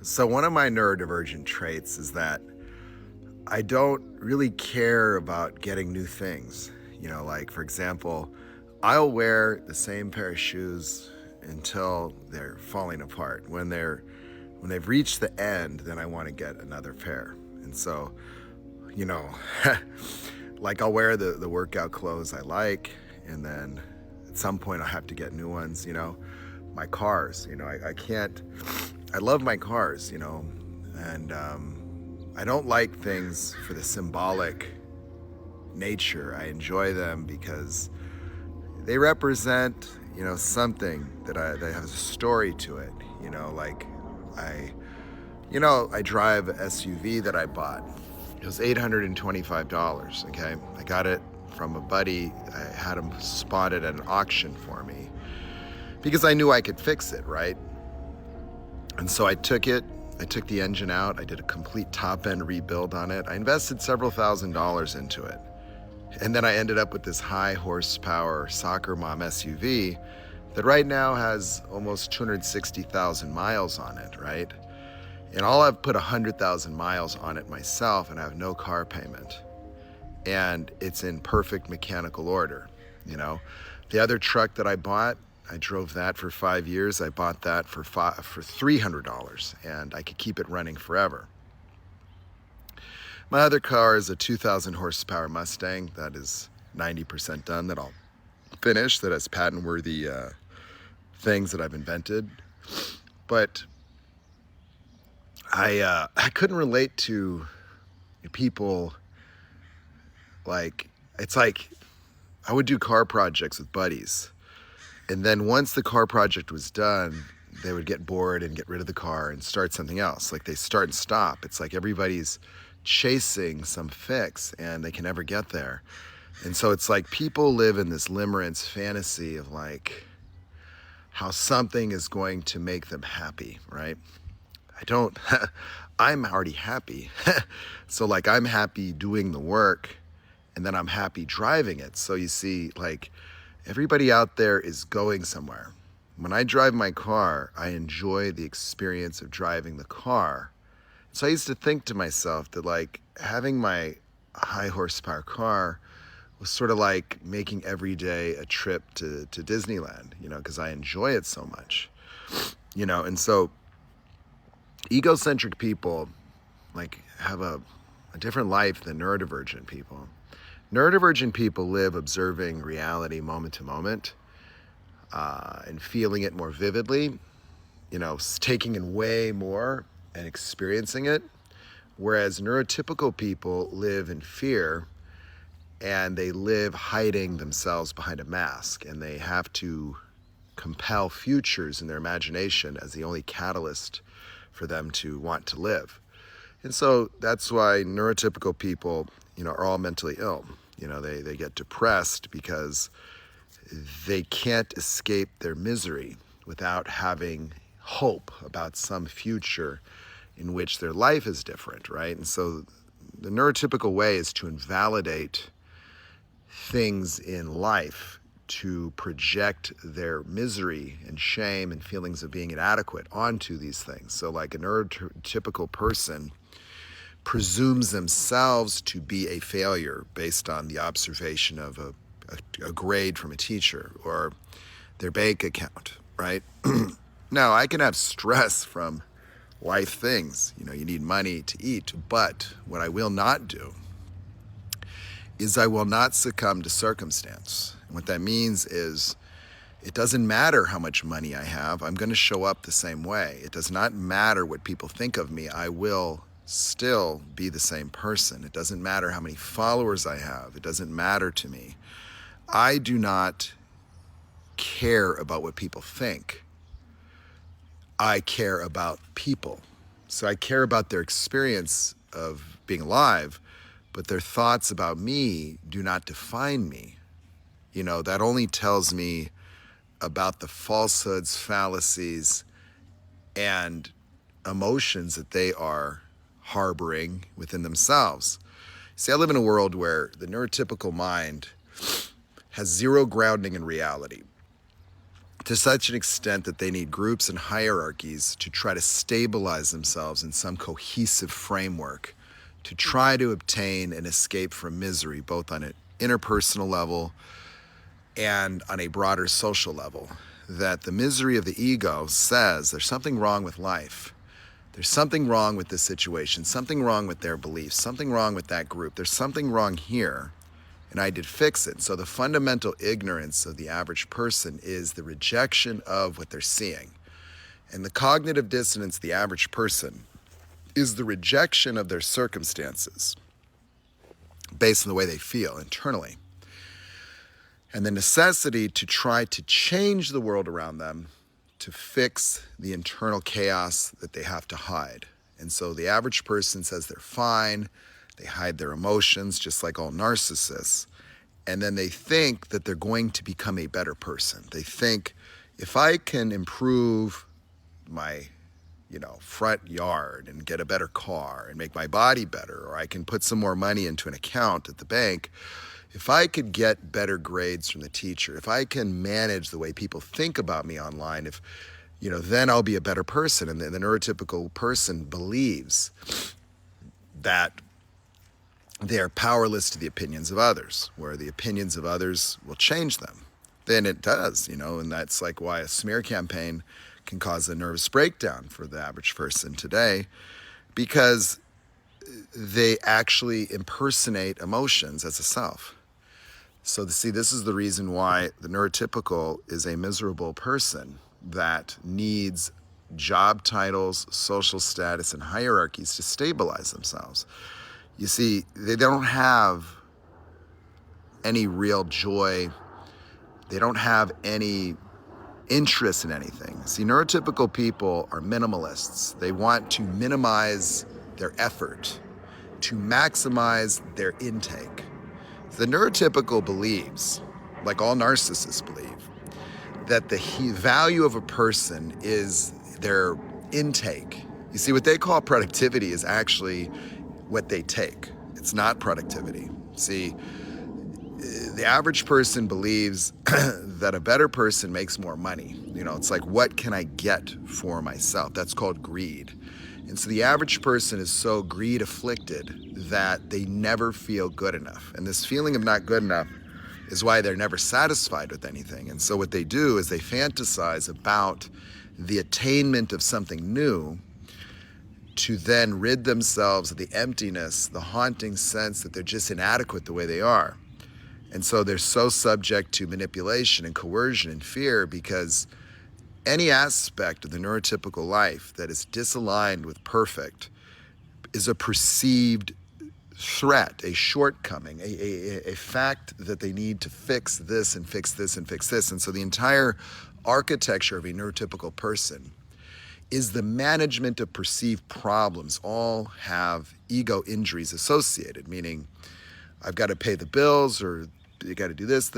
So one of my neurodivergent traits is that I don't really care about getting new things. Like for example, I'll wear the same pair of shoes until they're falling apart. When they've reached the end, then I want to get another pair. And so, you know, like I'll wear the workout clothes I like, and then at some point I have to get new ones. My cars. I can't. I love my cars. And I don't like things for the symbolic nature. I enjoy them because they represent, something that has a story to it. Like I, I drive an SUV that I bought. It was $825. Okay, I got it from a buddy. I had him spotted at an auction for me because I knew I could fix it, right? And so I took it. I took the engine out. I did a complete top-end rebuild on it. I invested several $1,000s into it. And then I ended up with this high horsepower soccer mom SUV that right now has almost 260,000 miles on it, right? And I've put 100,000 miles on it myself, and I have no car payment. And it's in perfect mechanical order. The other truck that I bought, I drove that for 5 years. I bought that for $300, and I could keep it running forever. My other car is a 2,000 horsepower Mustang that is 90% done, that I'll finish, that has patent-worthy things that I've invented. But I couldn't relate to people. It's like I would do car projects with buddies. And then once the car project was done, they would get bored and get rid of the car and start something else. Like they start and stop. It's like everybody's chasing some fix and they can never get there. And so it's like people live in this limerence fantasy of like how something is going to make them happy, right? I'm already happy. So like I'm happy doing the work, and then I'm happy driving it. So you see, like, everybody out there is going somewhere. When I drive my car, I enjoy the experience of driving the car. So I used to think to myself that like having my high horsepower car was sort of like making every day a trip to Disneyland, because I enjoy it so much, and so egocentric people like have a different life than neurodivergent people. Neurodivergent people live observing reality moment to moment, and feeling it more vividly, taking in way more and experiencing it. Whereas neurotypical people live in fear, and they live hiding themselves behind a mask, and they have to compel futures in their imagination as the only catalyst for them to want to live. And so that's why neurotypical people, are all mentally ill. They get depressed because they can't escape their misery without having hope about some future in which their life is different, right? And so the neurotypical way is to invalidate things in life, to project their misery and shame and feelings of being inadequate onto these things. So like a neurotypical person presumes themselves to be a failure based on the observation of a grade from a teacher or their bank account, right? Now, I can have stress from life things. You need money to eat, but what I will not do is I will not succumb to circumstance. And what that means is it doesn't matter how much money I have. I'm going to show up the same way. It does not matter what people think of me. I will still be the same person. It doesn't matter how many followers I have. It doesn't matter to me. I do not care about what people think. I care about people. So I care about their experience of being alive, but their thoughts about me do not define me. That only tells me about the falsehoods, fallacies, and emotions that they are harboring within themselves. See, I live in a world where the neurotypical mind has zero grounding in reality. to such an extent that they need groups and hierarchies to try to stabilize themselves in some cohesive framework to try to obtain an escape from misery, both on an interpersonal level and on a broader social level. That the misery of the ego says there's something wrong with life. There's something wrong with this situation, something wrong with their beliefs, something wrong with that group. There's something wrong here, and I did fix it. So the fundamental ignorance of the average person is the rejection of what they're seeing. And the cognitive dissonance of the average person is the rejection of their circumstances based on the way they feel internally. And the necessity to try to change the world around them to fix the internal chaos that they have to hide. And so the average person says they're fine, they hide their emotions just like all narcissists, and then they think that they're going to become a better person. They think, if I can improve my front yard and get a better car and make my body better, or I can put some more money into an account at the bank, if I could get better grades from the teacher, if I can manage the way people think about me online, then I'll be a better person. And the neurotypical person believes that they are powerless to the opinions of others, where the opinions of others will change them. Then it does, and that's like why a smear campaign can cause a nervous breakdown for the average person today, because they actually impersonate emotions as a self. So this is the reason why the neurotypical is a miserable person that needs job titles, social status, and hierarchies to stabilize themselves. You see, they don't have any real joy. They don't have any interest in anything. See, neurotypical people are minimalists. They want to minimize their effort, to maximize their intake. The neurotypical believes, like all narcissists believe, that the value of a person is their intake. You see, what they call productivity is actually what they take. It's not productivity. See, the average person believes that a better person makes more money. It's like, what can I get for myself? That's called greed. And so the average person is so greed afflicted that they never feel good enough. And this feeling of not good enough is why they're never satisfied with anything. And so what they do is they fantasize about the attainment of something new to then rid themselves of the emptiness, the haunting sense that they're just inadequate the way they are. And so they're so subject to manipulation and coercion and fear, because any aspect of the neurotypical life that is disaligned with perfect is a perceived threat, a shortcoming, a fact that they need to fix this and fix this and fix this. And so the entire architecture of a neurotypical person is the management of perceived problems. All have ego injuries associated, meaning I've got to pay the bills, or you got to do this,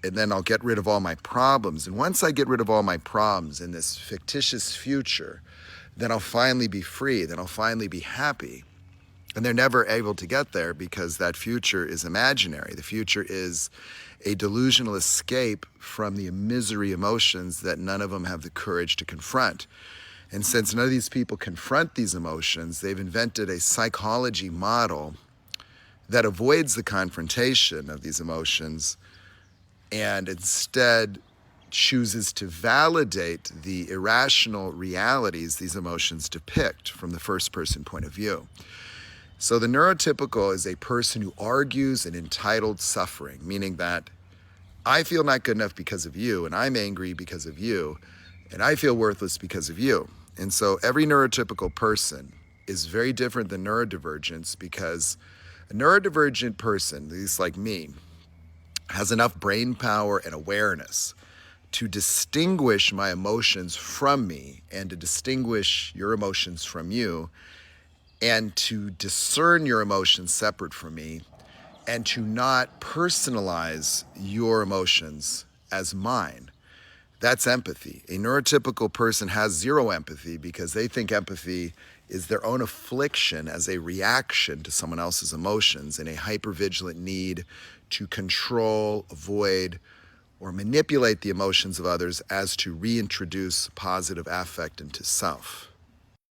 and then I'll get rid of all my problems. And once I get rid of all my problems in this fictitious future, then I'll finally be free, then I'll finally be happy. And they're never able to get there because that future is imaginary. The future is a delusional escape from the misery emotions that none of them have the courage to confront. And since none of these people confront these emotions, they've invented a psychology model that avoids the confrontation of these emotions and instead chooses to validate the irrational realities these emotions depict from the first person point of view. So the neurotypical is a person who argues an entitled suffering, meaning that I feel not good enough because of you, and I'm angry because of you, and I feel worthless because of you. And so every neurotypical person is very different than neurodivergence, because a neurodivergent person, at least like me, has enough brain power and awareness to distinguish my emotions from me and to distinguish your emotions from you, and to discern your emotions separate from me, and to not personalize your emotions as mine. That's empathy. A neurotypical person has zero empathy because they think empathy is their own affliction as a reaction to someone else's emotions and a hypervigilant need to control, avoid, or manipulate the emotions of others as to reintroduce positive affect into self.